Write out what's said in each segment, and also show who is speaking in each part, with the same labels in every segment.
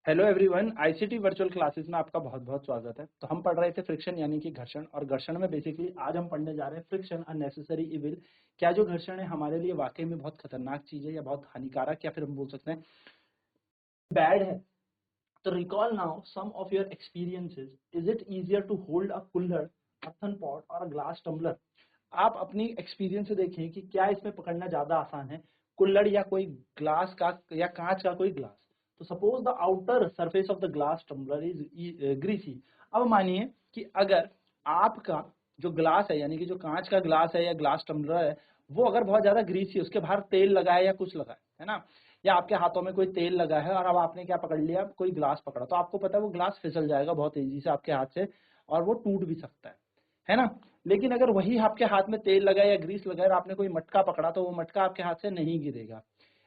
Speaker 1: Hello everyone, ICT virtual classes में आपका बहुत बहुत स्वागत है। तो हम पढ़ रहे थे फ्रिक्शन यानी कि घर्षण, और घर्षण में बेसिकली आज हम पढ़ने जा रहे हैं फ्रिक्शन अननेसेसरी इविल। क्या जो घर्षण है हमारे लिए वाकई में बहुत खतरनाक चीज है या बहुत हानिकारक, या फिर हम बोल सकते हैं बैड है। तो recall now some of your experiences. Is it easier to hold a kulhad, earthen pot और अ ग्लास टम्बलर? आप अपनी एक्सपीरियंस से देखें कि क्या इसमें पकड़ना ज्यादा आसान है, कुल्हड़ या कोई ग्लास का या कांच का कोई ग्लास। तो suppose the outer surface of the glass tumbler is greasy. अब मानिए कि अगर आपका जो ग्लास है यानी कि जो कांच का ग्लास है या ग्लास टम्बलर है, वो अगर बहुत ज्यादा ग्रीसी है, उसके बाहर तेल लगा है या कुछ लगा है ना, या आपके हाथों में कोई तेल लगा है और अब आपने क्या पकड़ लिया, कोई ग्लास पकड़ा, तो आपको पता है वो ग्लास फिसल जाएगा बहुत तेजी से आपके हाथ से और वो टूट भी सकता है ना। लेकिन अगर वही आपके हाथ में तेल लगा या ग्रीस लगा और आपने कोई मटका पकड़ा, तो वो मटका आपके हाथ से नहीं गिरेगा।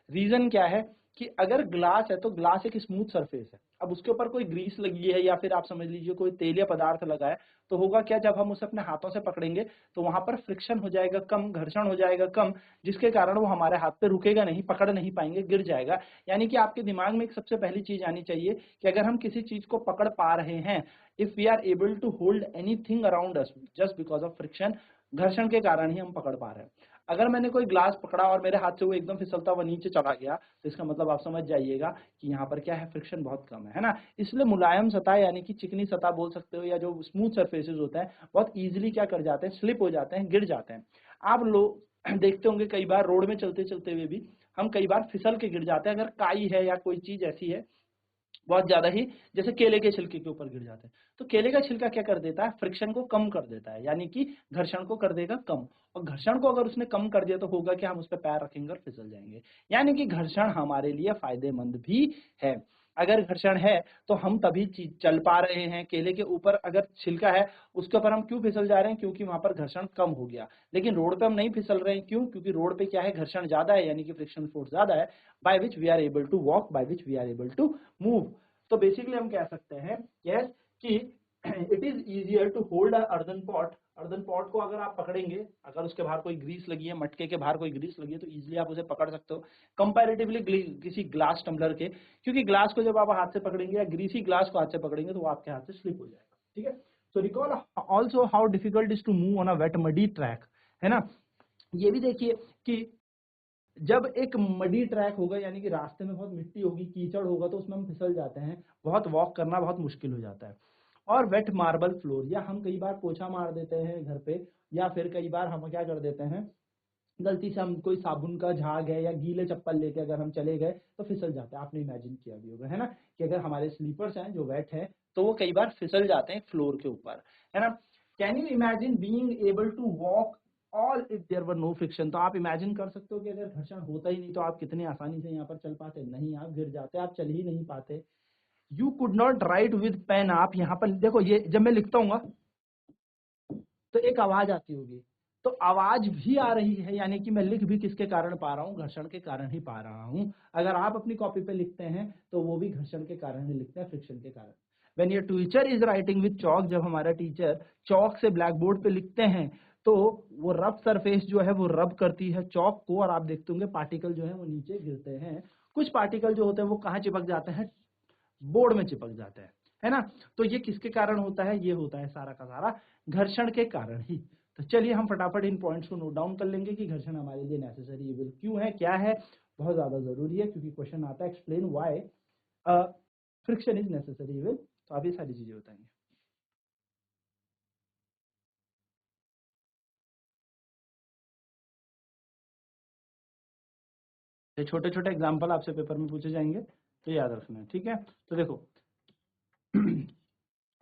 Speaker 1: रीजन क्या है कि अगर ग्लास है तो ग्लास एक स्मूथ सरफेस है, अब उसके ऊपर कोई ग्रीस लगी है या फिर आप समझ लीजिए कोई तेलीय पदार्थ लगा है, तो होगा क्या, जब हम उसे अपने हाथों से पकड़ेंगे तो वहां पर फ्रिक्शन हो जाएगा कम, घर्षण हो जाएगा कम, जिसके कारण वो हमारे हाथ पे रुकेगा नहीं, पकड़ नहीं पाएंगे, गिर जाएगा। यानी कि आपके दिमाग में एक सबसे पहली चीज आनी चाहिए कि अगर हम किसी चीज को पकड़ पा रहे हैं, if we are able to hold anything around us just because of friction, घर्षण के कारण ही हम पकड़ पा रहे हैं। अगर मैंने कोई ग्लास पकड़ा और मेरे हाथ से वो एकदम फिसलता हुआ नीचे चला गया, तो इसका मतलब आप समझ जाइएगा कि यहाँ पर क्या है, फ्रिक्शन बहुत कम है ना। इसलिए मुलायम सतह यानी कि चिकनी सतह बोल सकते हो, या जो स्मूथ सरफेसेस होते हैं बहुत इजीली क्या कर जाते हैं, स्लिप हो जाते हैं, गिर जाते हैं। आप लोग देखते होंगे कई बार रोड में चलते चलते हुए भी हम कई बार फिसल के गिर जाते हैं, अगर काई है या कोई चीज ऐसी है बहुत ज्यादा ही, जैसे केले के छिलके के ऊपर गिर जाते हैं, तो केले का छिलका क्या कर देता है, फ्रिक्शन को कम कर देता है, यानी कि घर्षण को कर देगा कम। और घर्षण को अगर उसने कम कर दिया तो होगा कि हम उस पर पैर रखेंगे और फिसल जाएंगे। यानी कि घर्षण हमारे लिए फायदेमंद भी है। अगर घर्षण है तो हम तभी चल पा रहे हैं। केले के ऊपर अगर छिलका है, उसके ऊपर हम क्यों फिसल जा रहे हैं, क्योंकि वहां पर घर्षण कम हो गया। लेकिन रोड पे हम नहीं फिसल रहे हैं, क्यों, क्योंकि रोड पे क्या है, घर्षण ज्यादा है, यानी कि फ्रिक्शन फोर्स ज्यादा है, by which we are able to walk, by which we are able to move. तो बेसिकली हम कह सकते हैं यस कि it is easier to hold a earthen pot. Earthen pot को अगर आप पकड़ेंगे, अगर उसके बाहर कोई ग्रीस लगी है, मटके के बाहर कोई ग्रीस लगी है, तो इजीली आप उसे पकड़ सकते हो कंपैरेटिवली किसी ग्लास टम्बलर के, क्योंकि ग्लास को जब आप हाथ से पकड़ेंगे या ग्रीसी ग्लास को हाथ से पकड़ेंगे तो वो आपके हाथ से स्लिप हो जाएगा। ठीक है, so recall also how difficult is to move on a wet muddy track, है ना। ये भी देखिए कि जब एक मडी ट्रैक होगा यानी कि रास्ते में बहुत मिट्टी होगी, कीचड़ होगा, तो उसमें हम फिसल जाते हैं, बहुत वॉक करना बहुत मुश्किल हो जाता है। और वेट मार्बल फ्लोर, या हम कई बार पोछा मार देते हैं घर पे, या फिर कई बार हम क्या कर देते हैं, गलती से हम कोई साबुन का झाग है या गीले चप्पल लेके अगर हम चले गए तो फिसल जाते हैं। आपने इमेजिन किया भी होगा, है ना, कि अगर हमारे स्लीपर्स हैं जो वेट है तो वो कई बार फिसल जाते हैं फ्लोर के ऊपर, है ना। Can you imagine being able to walk all if there were no friction? तो आप इमेजिन कर सकते हो कि अगर घर्षण होता ही नहीं तो आप कितनी आसानी से यहाँ पर चल पाते? नहीं, आप गिर जाते, आप चल ही नहीं पाते। You could not write with pen. आप यहाँ पर देखो, ये जब मैं लिखता हूँ तो एक आवाज आती होगी, तो आवाज भी आ रही है, यानी कि मैं लिख भी किसके कारण पा रहा हूँ, घर्षण के कारण ही पा रहा हूँ। अगर आप अपनी कॉपी पे लिखते हैं तो वो भी घर्षण के कारण ही लिखते हैं, फ्रिक्शन के कारण। When your teacher is writing with chalk, जब हमारा टीचर चौक से ब्लैक बोर्ड पे लिखते हैं तो वो रफ सरफेस जो है वो रब करती है चौक को, और आप देखते होंगे पार्टिकल जो है वो नीचे गिरते हैं। कुछ पार्टिकल जो होते हैं वो कहाँ चिपक जाते हैं, बोर्ड में चिपक जाता है ना। तो ये किसके कारण होता है, ये होता है सारा का सारा घर्षण के कारण ही। तो चलिए हम फटाफट इन पॉइंट्स को नोट डाउन कर लेंगे कि घर्षण हमारे लिए नेसेसरी इविल क्यों है, क्या है, बहुत ज्यादा जरूरी है, क्योंकि क्वेश्चन आता है explain why friction is necessary evil. तो आप ये सारी चीजें बताएंगे। ये छोटे छोटे एग्जाम्पल आपसे पेपर में पूछे जाएंगे, तो याद रखना है, ठीक है। तो देखो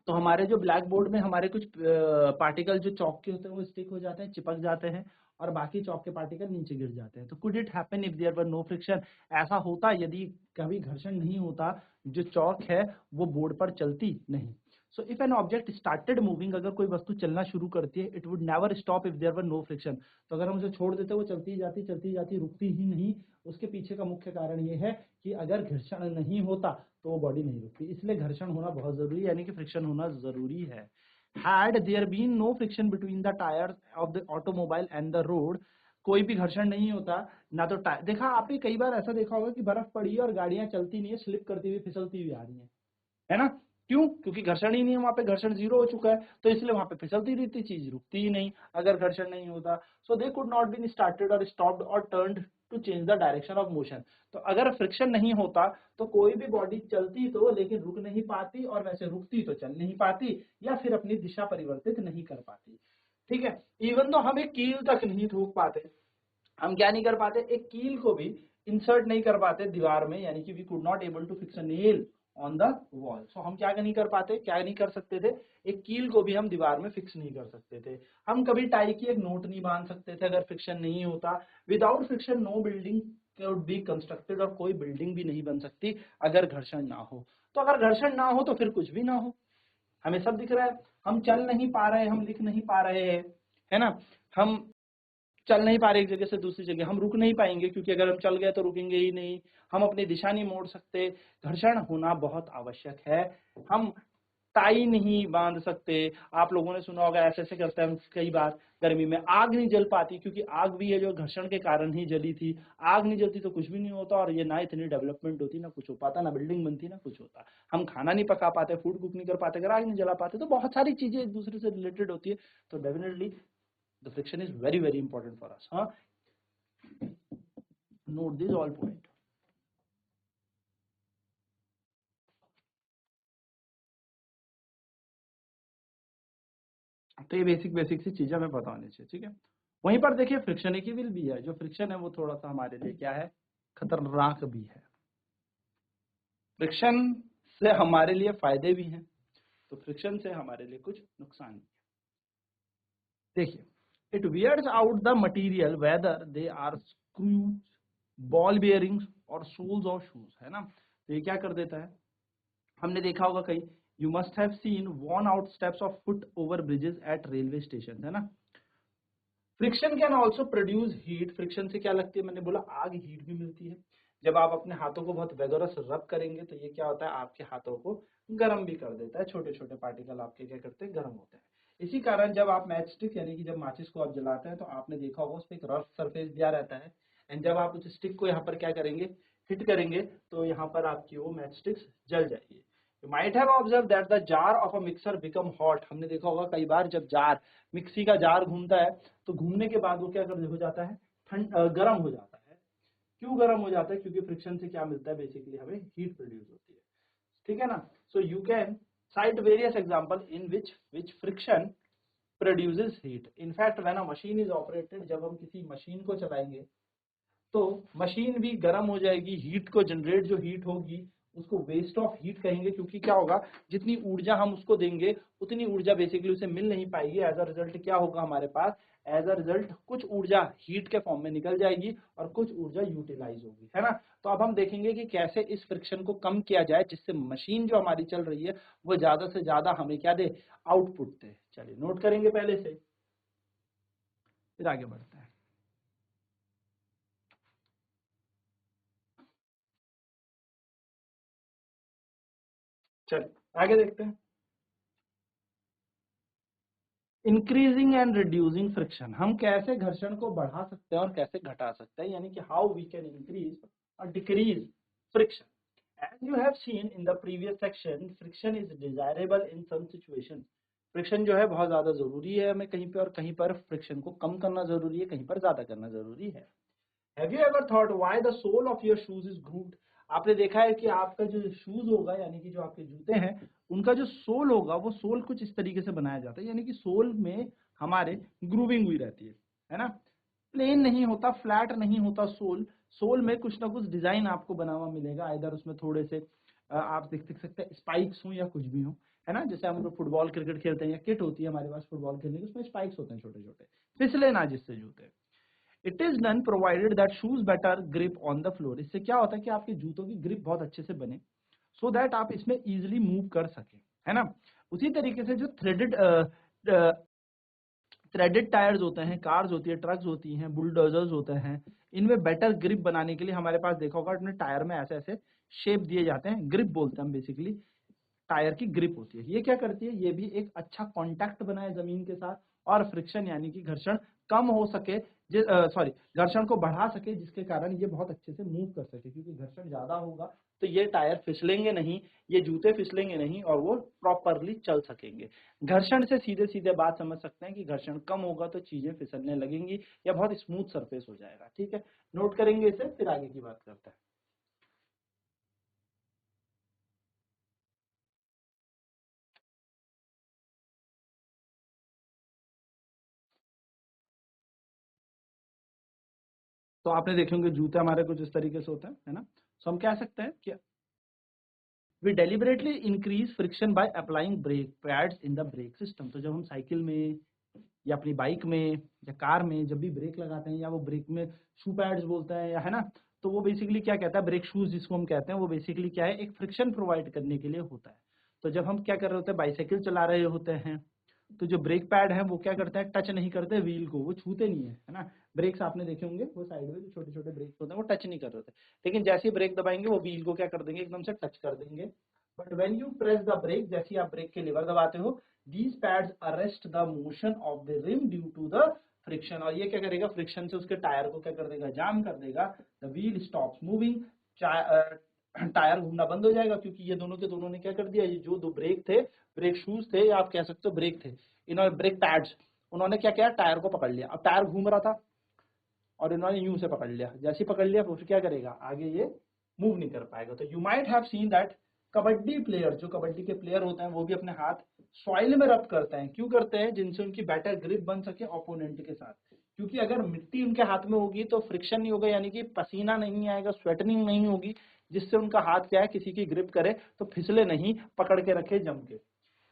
Speaker 1: तो हमारे जो ब्लैक बोर्ड में हमारे कुछ पार्टिकल जो चौक के होते हैं वो स्टिक हो जाते हैं, चिपक जाते हैं, और बाकी चौक के पार्टिकल नीचे गिर जाते हैं। तो could it happen if there were no friction? ऐसा होता यदि कभी घर्षण नहीं होता, जो चौक है वो बोर्ड पर चलती नहीं। So if an object started moving, अगर कोई वस्तु चलना शुरू करती है, it would never stop if there were no friction. तो अगर हम उसे छोड़ देते वो चलती जाती रुकती ही नहीं। उसके पीछे का मुख्य कारण ये है कि अगर घर्षण नहीं होता तो वो बॉडी नहीं रुकती, इसलिए घर्षण होना बहुत जरूरी है, यानी कि फ्रिक्शन होना जरूरी है। Had there been no friction between the tires of the automobile and the road, कोई भी घर्षण नहीं होता ना तो टायर, देखा आपने कई बार ऐसा देखा होगा कि बर्फ पड़ी है और गाड़ियां चलती नहीं है, स्लिप करती हुई फिसलती हुई आ रही है ना? क्यों? क्योंकि घर्षण ही नहीं है, वहां पे घर्षण जीरो हो चुका है, तो इसलिए वहां पे फिसलती रहती, चीज रुकती ही नहीं अगर घर्षण नहीं होता। So they could not been started और स्टॉप्ड और turned to change the direction of motion. तो अगर फ्रिक्शन नहीं होता तो कोई भी बॉडी चलती तो लेकिन रुक नहीं पाती, और वैसे रुकती तो चल नहीं पाती, या फिर अपनी दिशा परिवर्तित नहीं कर पाती। ठीक है, इवन तो हम एक कील तक नहीं ठोक पाते, हम क्या नहीं कर पाते, एक कील को भी इंसर्ट नहीं कर पाते दीवार में, यानी कि we could not able to fix a nail on the wall. So हम क्या नहीं कर पाते, क्या नहीं कर सकते थे, एक कील को भी हम दीवार में फिक्स नहीं कर सकते थे। हम कभी टाई की एक नोट नहीं बांध सकते थे अगर फ्रिक्शन नहीं होता। Without friction no building can be constructed, और कोई बिल्डिंग भी नहीं बन सकती अगर घर्षण ना हो। तो अगर घर्षण ना हो तो फिर कुछ भी ना हो। हमें सब दिख रहा है, हम चल नहीं पा रहे, हम लिख नहीं पा रहे हैं, है ना? हम चल नहीं पा रहे एक जगह से दूसरी जगह, हम रुक नहीं पाएंगे, क्योंकि अगर हम चल गए तो रुकेंगे ही नहीं। हम अपनी दिशा नहीं मोड़ सकते, घर्षण होना बहुत आवश्यक है। हम टाई नहीं बांध सकते। आप लोगों ने सुना होगा ऐसे ऐसे करते हैं कई बार, गर्मी में आग नहीं जल पाती, क्योंकि आग भी है जो घर्षण के कारण ही जली थी। आग नहीं जलती तो कुछ भी नहीं होता, और ये ना इतनी डेवलपमेंट होती, ना कुछ हो पाता, ना बिल्डिंग बनती, ना कुछ होता। हम खाना नहीं पका पाते, फूड कुक नहीं कर पाते अगर आग नहीं जला पाते। तो बहुत सारी चीजें एक दूसरे से रिलेटेड होती है। तो definitely the friction is very very important for us, huh? Note this all point. तो ये बेसिक बेसिक सी चीजें हमें पता होनी चाहिए, ठीक है। वहीं पर देखिए फ्रिक्शन एक विल भी है, जो फ्रिक्शन है वो थोड़ा सा हमारे लिए क्या है, खतरनाक भी है। फ्रिक्शन से हमारे लिए फायदे भी हैं, तो फ्रिक्शन से हमारे लिए कुछ नुकसान भी है। देखिए, it wears out the material whether they are screws, ball bearings और सोल्स ऑफ शूज, है ना? तो ये क्या कर देता है, हमने देखा होगा कहीं, you must have seen worn out steps of foot over bridges eight railway station, है ना? Friction can also produce heat. Friction से क्या लगती है, मैंने बोला आग, हीट भी मिलती है। जब आप अपने हाथों को बहुत वेगरस रब करेंगे तो ये क्या होता है, आपके हाथों को गर्म भी कर देता है, छोटे छोटे पार्टिकल आपके क्या करते हैं, गर्म होते हैं। इसी कारण जब आप मैच स्टिक यानी कि जब माचिस को आप जलाते हैं तो आपने देखा होगा उस पर एक रफ सरफेस दिया रहता है, एंड जब आप उस स्टिक को यहाँ पर क्या करेंगे, हिट करेंगे, तो यहाँ पर आपकी वो मैच स्टिक्स जल जाएगी। You might have observed that the jar of a mixer become hot। हमने देखा होगा कई बार जब जार, मिक्सी का जार घूमता है तो घूमने के बाद वो क्या कर हो जाता है, गर्म हो जाता है। क्यों गर्म हो जाता है, क्योंकि फ्रिक्शन से क्या मिलता है, बेसिकली हमें हीट प्रोड्यूस होती है, ठीक है ना? So you can cite various example in which friction produces heat। in fact when a machine is operated, जब हम किसी मशीन को चलाएंगे तो मशीन भी गर्म हो जाएगी, हीट को जनरेट, जो हीट होगी उसको वेस्ट ऑफ हीट कहेंगे, क्योंकि क्या होगा, जितनी ऊर्जा हम उसको देंगे उतनी ऊर्जा बेसिकली उसे मिल नहीं पाएगी। एज अ रिजल्ट क्या होगा हमारे पास, एज अ रिजल्ट कुछ ऊर्जा हीट के फॉर्म में निकल जाएगी और कुछ ऊर्जा यूटिलाइज होगी, है ना? तो अब हम देखेंगे कि कैसे इस फ्रिक्शन को कम किया जाए, जिससे मशीन जो हमारी चल रही है वो ज्यादा से ज्यादा हमें क्या दे, आउटपुट दे। चलिए नोट करेंगे पहले से, फिर आगे बढ़ते हैं। चलिए आगे देखते हैं। इंक्रीजिंग एंड रिड्यूसिंग फ्रिक्शन, हम कैसे घर्षण को बढ़ा सकते हैं और कैसे घटा सकते हैं, यानी कि हाउ वी कैन इंक्रीज और decrease friction. As you have seen in the previous section, friction is desirable in some situation. Friction जो है बहुत ज्यादा जरूरी है हमें कहीं पे, और कहीं पर फ्रिक्शन को कम करना जरूरी है, कहीं पर ज्यादा करना जरूरी है। Have you ever thought why the sole of your shoes is grooved? आपने देखा है कि आपका जो शूज होगा, यानी कि जो आपके जूते हैं, उनका जो सोल होगा वो सोल कुछ इस तरीके से बनाया जाता है, यानी कि सोल में हमारे ग्रूविंग हुई रहती है ना? प्लेन नहीं होता, फ्लैट नहीं होता सोल। सोल में कुछ ना कुछ डिजाइन आपको बना हुआ मिलेगा, इधर उसमें थोड़े से आप देख सकते हैं स्पाइक्स हो या कुछ भी हो, है ना? जैसे हम लोग फुटबॉल क्रिकेट खेलते हैं या किट होती है हमारे पास फुटबॉल खेलने की, उसमें स्पाइक्स होते हैं छोटे छोटे, फिसले ना जिससे जूते। It is done provided that shoes better grip on the floor. इससे क्या होता है कि आपके जूतों की ग्रिप बहुत अच्छे से बने, सो दैट आप इसमें इजिली मूव कर सके, है ना? उसी तरीके से जो थ्रेडेड टायर्स होते हैं, कार्स होती है, ट्रक्स होती हैं, बुलडोजर्स होते हैं, इनमें बेटर ग्रिप बनाने के लिए हमारे पास देखा होगा अपने टायर में ऐसे ऐसे शेप दिए जाते हैं, ग्रिप बोलते हैं हम बेसिकली, टायर की ग्रिप होती है। ये क्या करती है, ये भी एक अच्छा कांटेक्ट बनाए जमीन के साथ, और फ्रिक्शन यानी कि घर्षण कम हो सके, सॉरी घर्षण को बढ़ा सके, जिसके कारण ये बहुत अच्छे से मूव कर सके, क्योंकि घर्षण ज्यादा होगा तो ये टायर फिसलेंगे नहीं, ये जूते फिसलेंगे नहीं और वो प्रॉपरली चल सकेंगे। घर्षण से सीधे सीधे बात समझ सकते हैं कि घर्षण कम होगा तो चीजें फिसलने लगेंगी या बहुत स्मूथ सरफेस हो जाएगा। ठीक है, नोट करेंगे इसे, फिर आगे की बात करते हैं। तो आपने देखे होंगे जूते हमारे कुछ इस तरीके से होते हैं, है ना। तो हम कह सकते हैं कि we deliberately increase friction by applying brake pads in the brake system. तो जब हम साइकिल में या अपनी बाइक में या कार में जब भी ब्रेक लगाते हैं, या वो ब्रेक में शू पैड्स बोलते हैं, या है ना, तो वो बेसिकली क्या कहता है, ब्रेक शूज जिसको हम कहते हैं, वो बेसिकली क्या है, एक फ्रिक्शन प्रोवाइड करने के लिए होता है। तो जब हम क्या कर रहे होते हैं, बाइसाइकिल चला रहे होते हैं, तो जो ब्रेक पैड है वो क्या करते हैं, टच नहीं करते व्हील को, वो छूते नहीं है ना। ब्रेक्स आपने देखे होंगे वो साइड में जो छोटे छोटे ब्रेक्स होते हैं वो टच नहीं कर रहे होते, लेकिन जैसे ही ब्रेक दबाएंगे वो व्हील को क्या कर देंगे, एकदम से टच कर देंगे। But when you press the brake, जैसे ही आप ब्रेक के लीवर दबाते हो, these pads arrest the motion of the rim due to the friction। और ये क्या करेगा, फ्रिक्शन से उसके टायर को क्या कर देगा, जाम कर देगा। The wheel stops moving, tyre घूमना बंद हो जाएगा, क्योंकि ये दोनों के दोनों ने क्या कर दिया, ये जो दो ब्रेक थे, ब्रेक शूज थे या आप कह सकते हो ब्रेक थे, इन्होंने ब्रेक पैड्स, उन्होंने क्या किया, टायर को पकड़ लिया। अब टायर घूम रहा था और इन्होंने यूं से पकड़ लिया, जैसे ही पकड़ लिया फिर क्या करेगा, आगे ये मूव नहीं कर पाएगा। तो you might have seen that kabaddi player, जो कबड्डी के प्लेयर होते हैं, वो भी अपने हाथ सॉइल में रब करते हैं। क्यों करते हैं, जिनसे उनकी बेटर ग्रिप बन सके ओपोनेंट के साथ, क्योंकि अगर मिट्टी उनके हाथ में होगी तो फ्रिक्शन नहीं होगा, यानी कि पसीना नहीं आएगा, स्वेटनिंग नहीं होगी, जिससे उनका हाथ क्या है, किसी की ग्रिप करे तो फिसले नहीं, पकड़ के रखे जम के।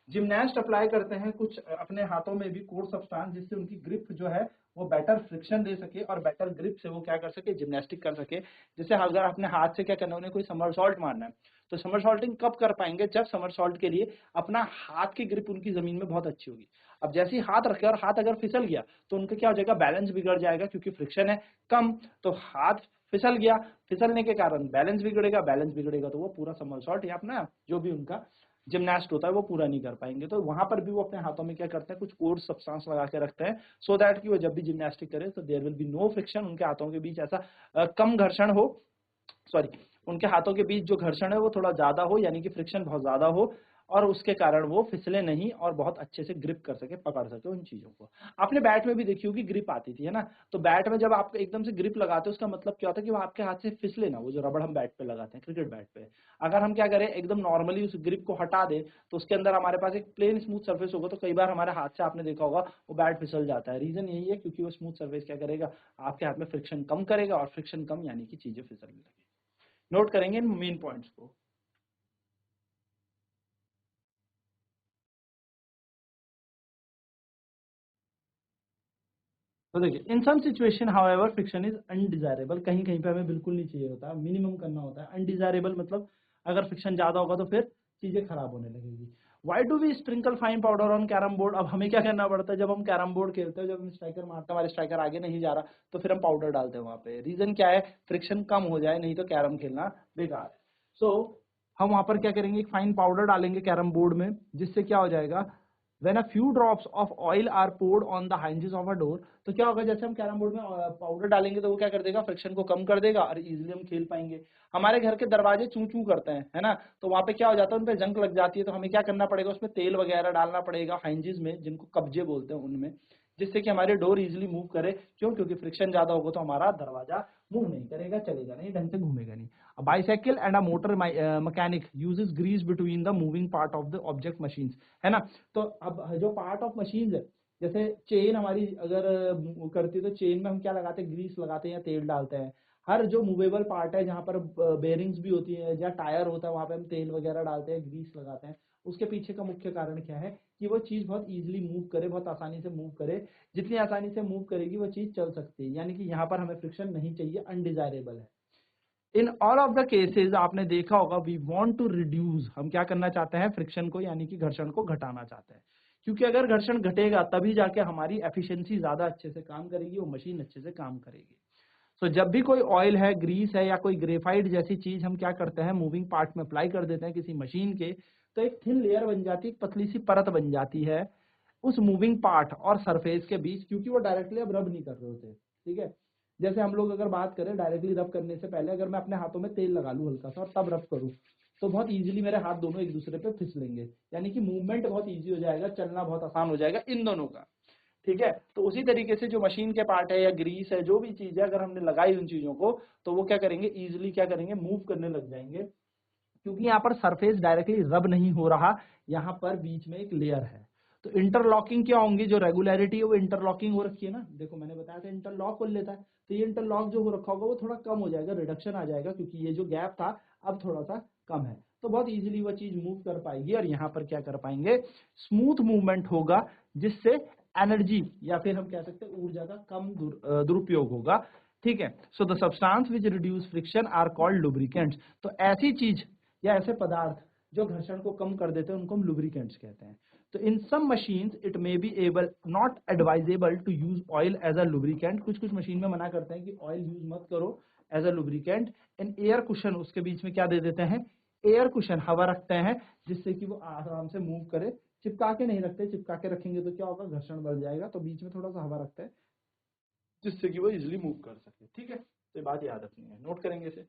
Speaker 1: जिम्नास्ट अप्लाई करते हैं कुछ अपने हाथों में भी कोर सब्सटेंस, जिससे उनकी ग्रिप जो है वो बेटर फ्रिक्शन दे सके और बेटर ग्रिप से वो क्या कर सके, जिम्नास्टिक कर सके। जैसे अगर अपने हाथ से क्या करना है, उन्हें कोई समरसॉल्ट मारना है, तो समरसॉल्टिंग कब कर पाएंगे, जब समरसॉल्ट के लिए अपना हाथ की ग्रिप उनकी जमीन में बहुत अच्छी होगी। अब जैसे ही हाथ रखे और हाथ अगर फिसल गया तो उनका क्या हो जाएगा, बैलेंस बिगड़ जाएगा, क्योंकि फ्रिक्शन है कम, तो हाथ फिसल गया, फिसलने के कारण बैलेंस बिगड़ेगा, बैलेंस बिगड़ेगा तो वो पूरा समरसॉल्ट या अपना जो भी उनका जिम्नास्ट होता है वो पूरा नहीं कर पाएंगे। तो वहां पर भी वो अपने हाथों में क्या करते हैं, कुछ कोर्स सब्सटेंस लगा के रखते हैं, सो दैट कि वो जब भी जिम्नास्टिक करे तो there will be no friction, उनके हाथों के बीच ऐसा कम घर्षण हो, सॉरी उनके हाथों के बीच जो घर्षण है वो थोड़ा ज्यादा हो, यानी कि फ्रिक्शन बहुत ज्यादा हो, और उसके कारण वो फिसले नहीं और बहुत अच्छे से ग्रिप कर सके, पकड़ सके उन चीजों को। आपने बैट में भी देखी होगी ग्रिप आती थी, है ना। तो बैट में जब आप एकदम से ग्रिप लगाते हो, उसका मतलब क्या होता है कि वो आपके हाथ से फिसले ना, वो जो रबड़ हम बैट पे लगाते हैं, क्रिकेट बैट पे, अगर हम क्या करें, एकदम नॉर्मली उस ग्रिप को हटा दें तो उसके अंदर हमारे पास एक प्लेन स्मूथ सर्फेस होगा, तो कई बार हमारे हाथ से आपने देखा होगा वो बैट फिसल जाता है। रीजन यही है, क्योंकि वो स्मूथ सर्फेस क्या करेगा, आपके हाथ में फ्रिक्शन कम करेगा, और फ्रिक्शन कम यानी कि चीजें फिसलने लगेगी। नोट करेंगे इन मेन पॉइंट्स को। तो देखिए, in some situation however friction is undesirable, कहीं कहीं पे हमें बिल्कुल नहीं चाहिए होता, मिनिमम करना होता है। अनडिजायरेबल मतलब अगर फ्रिक्शन ज्यादा होगा तो फिर चीजें खराब होने लगेगी। Why do we sprinkle fine powder on carrom board. अब हमें क्या करना पड़ता है, जब हम कैरम बोर्ड खेलते हैं, जब हम स्ट्राइकर मारते हैं, हमारे स्ट्राइकर आगे नहीं जा रहा, तो फिर हम पाउडर डालते हैं वहां पे। रीजन क्या है, फ्रिक्शन कम हो जाए, नहीं तो कैरम खेलना बेकार है। सो हम वहां पर क्या करेंगे, एक फाइन पाउडर डालेंगे कैरम बोर्ड में, जिससे क्या हो जाएगा, when a few drops of oil are poured on the hinges of a door, तो क्या होगा, जैसे हम कैरम बोर्ड में पाउडर डालेंगे तो वो क्या कर देगा, फ्रिक्शन को कम कर देगा और इजीली हम खेल पाएंगे। हमारे घर के दरवाजे चू चू करते हैं, है ना, तो वहां पे क्या हो जाता है, उन पे जंग लग जाती है, तो हमें क्या करना पड़ेगा, उसमें तेल वगैरह डालना पड़ेगा हाइंजेस में, जिनको कब्जे बोलते हैं उनमें, जिससे कि हमारे डोर इजीली मूव करे। क्यों, क्योंकि फ्रिक्शन ज्यादा होगा तो हमारा दरवाजा मूव नहीं करेगा, चलेगा नहीं, ढंग से घूमेगा नहीं। A bicycle and a motor mechanic uses grease between the moving part of the object machines, है ना। तो अब जो पार्ट ऑफ मशीन है, जैसे चेन हमारी अगर करती है, तो चेन में हम क्या लगाते हैं, ग्रीस लगाते हैं या तेल डालते हैं। हर जो मूवेबल पार्ट है, जहाँ पर बेरिंग्स भी होती है, जहाँ टायर होता है, वहां पे हम तेल वगैरह डालते हैं, ग्रीस लगाते हैं। उसके पीछे का मुख्य कारण क्या है, कि वो चीज बहुत इजीली मूव करे, बहुत आसानी से मूव करे। जितनी आसानी से मूव करेगी वो चीज चल सकती है, यानी कि यहाँ पर हमें फ्रिक्शन नहीं चाहिए, अनडिजायरेबल है। In all of the cases आपने देखा होगा, वी वांट टू रिड्यूस, हम क्या करना चाहते हैं, फ्रिक्शन को यानी कि घर्षण को घटाना चाहते हैं। क्योंकि अगर घर्षण घटेगा तभी जाके हमारी एफिशिएंसी ज्यादा अच्छे से काम करेगी, वो मशीन अच्छे से काम करेगी। सो जब भी कोई ऑयल है, ग्रीस है, या कोई ग्रेफाइट जैसी चीज हम क्या करते हैं, मूविंग पार्ट में अप्लाई कर देते हैं किसी मशीन के, तो एक थिन लेयर बन जाती है, एक पतली सी परत बन जाती है उस मूविंग पार्ट और सरफेस के बीच, क्योंकि वो डायरेक्टली अब रब नहीं कर रहे होते, ठीक है। जैसे हम लोग अगर बात करें डायरेक्टली रब करने से पहले अगर मैं अपने हाथों में तेल लगा लूं हल्का सा और तब रब करूं तो बहुत इजीली मेरे हाथ दोनों एक दूसरे पे फिसलेंगे, यानी कि मूवमेंट बहुत इजी हो जाएगा, चलना बहुत आसान हो जाएगा इन दोनों का। ठीक है, तो उसी तरीके से जो मशीन के पार्ट है या ग्रीस है, जो भी चीज है, अगर हमने लगाई उन चीजों को तो वो क्या करेंगे, इजिली क्या करेंगे, मूव करने लग जाएंगे, क्योंकि यहाँ पर सरफेस डायरेक्टली रब नहीं हो रहा, यहाँ पर बीच में एक लेयर है। तो इंटरलॉकिंग क्या होंगी, जो रेगुलरिटी है वो इंटरलॉकिंग हो रखी है ना, देखो मैंने बताया था इंटरलॉक कर लेता है, तो ये इंटरलॉक जो हो रखा होगा वो थोड़ा कम हो जाएगा, रिडक्शन आ जाएगा, क्योंकि ये जो गैप था अब थोड़ा सा कम है, तो बहुत इजीली वो चीज मूव कर पाएगी और यहाँ पर क्या कर पाएंगे, स्मूथ मूवमेंट होगा, जिससे एनर्जी या फिर हम कह सकते हैं ऊर्जा का कम दुरुपयोग होगा। ठीक है, so the substance which reduce friction are called lubricants. तो ऐसी चीज या ऐसे पदार्थ जो घर्षण को कम कर देते हैं उनको हम लुब्रिकेंट्स कहते हैं। तो in some machines it may be able not advisable to use oil as a lubricant, कुछ कुछ मशीन में मना करते हैं कि ऑयल यूज मत करो as a lubricant. In air cushion, उसके बीच में क्या दे देते हैं, एयर कुशन, हवा रखते हैं, जिससे कि वो आराम से मूव करे। चिपका के नहीं रखते, चिपका के रखेंगे तो क्या होगा, घर्षण बढ़ जाएगा, तो बीच में थोड़ा सा हवा रखते हैं जिससे कि वो इजिली मूव कर सके। ठीक है, तो ये बात याद रखनी है, नोट करेंगे इसे।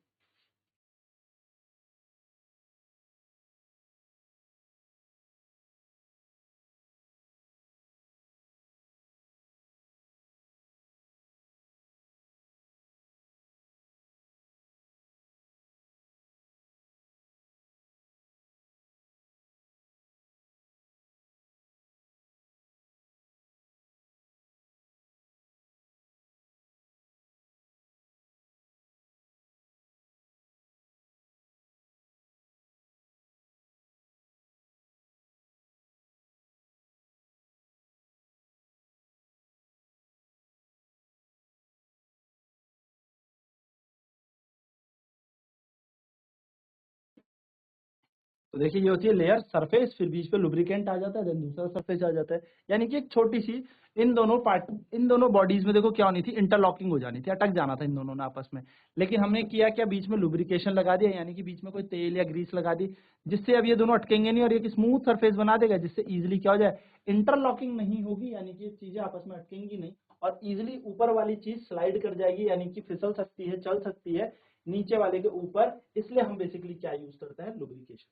Speaker 1: तो देखिए ये होती है लेयर सरफेस, फिर बीच पे लुब्रिकेंट आ जाता है, देन दूसरा सरफेस आ जाता है, यानी कि एक छोटी सी इन दोनों पार्ट, इन दोनों बॉडीज में देखो क्या होनी थी, इंटरलॉकिंग हो जानी थी, अटक जाना था इन दोनों ने आपस में। लेकिन हमने किया क्या, बीच में लुब्रिकेशन लगा दिया, यानी कि बीच में कोई तेल या ग्रीस लगा दी, जिससे अब ये दोनों अटकेंगे नहीं और एक स्मूथ सरफेस बना देगा, जिससे इजिली क्या हो जाए, इंटरलॉकिंग नहीं होगी, यानी कि चीजें आपस में अटकेंगी नहीं और इजिली ऊपर वाली चीज स्लाइड कर जाएगी, यानी कि फिसल सकती है, चल सकती है नीचे वाले के ऊपर। इसलिए हम बेसिकली क्या यूज करते हैं, लुब्रिकेशन।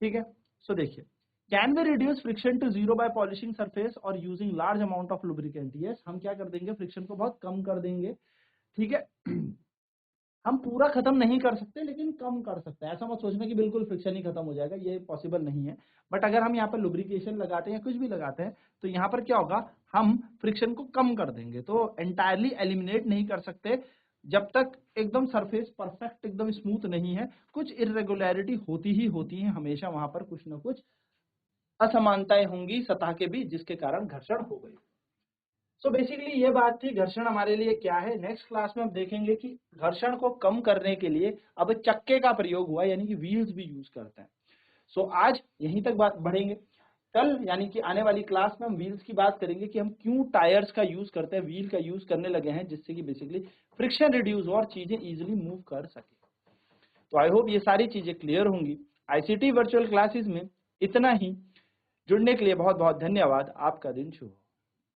Speaker 1: ठीक है, सो देखिए, can we reduce friction to zero by polishing surface और using large amount of lubricant. Yes, हम क्या कर देंगे, फ्रिक्शन को बहुत कम कर देंगे। ठीक है, हम पूरा खत्म नहीं कर सकते लेकिन कम कर सकते हैं, ऐसा मत सोचना कि बिल्कुल फ्रिक्शन ही खत्म हो जाएगा, ये पॉसिबल नहीं है। बट अगर हम यहाँ पर लुब्रिकेशन लगाते हैं या कुछ भी लगाते हैं तो यहाँ पर क्या होगा, हम फ्रिक्शन को कम कर देंगे, तो एंटायरली एलिमिनेट नहीं कर सकते जब तक एकदम सरफेस परफेक्ट एकदम स्मूथ नहीं है, कुछ इरेगुलरिटी होती ही होती है हमेशा, वहां पर कुछ ना कुछ असमानताएं होंगी सतह के बीच, जिसके कारण घर्षण हो गई। सो बेसिकली ये बात थी घर्षण हमारे लिए क्या है। नेक्स्ट क्लास में हम देखेंगे कि घर्षण को कम करने के लिए अब चक्के का प्रयोग हुआ, यानी कि व्हील्स भी यूज करते हैं। सो आज यहीं तक बात बढ़ेंगे, कल यानी कि आने वाली क्लास में हम व्हील्स की बात करेंगे कि हम क्यों टायर्स का यूज करते हैं, व्हील का यूज करने लगे हैं, जिससे कि बेसिकली फ्रिक्शन रिड्यूस हो और चीजें इजिली मूव कर सके। तो आई होप ये सारी चीजें क्लियर होंगी। आईसीटी वर्चुअल क्लासेस में इतना ही। जुड़ने के लिए बहुत बहुत धन्यवाद। आपका दिन शुभ हो।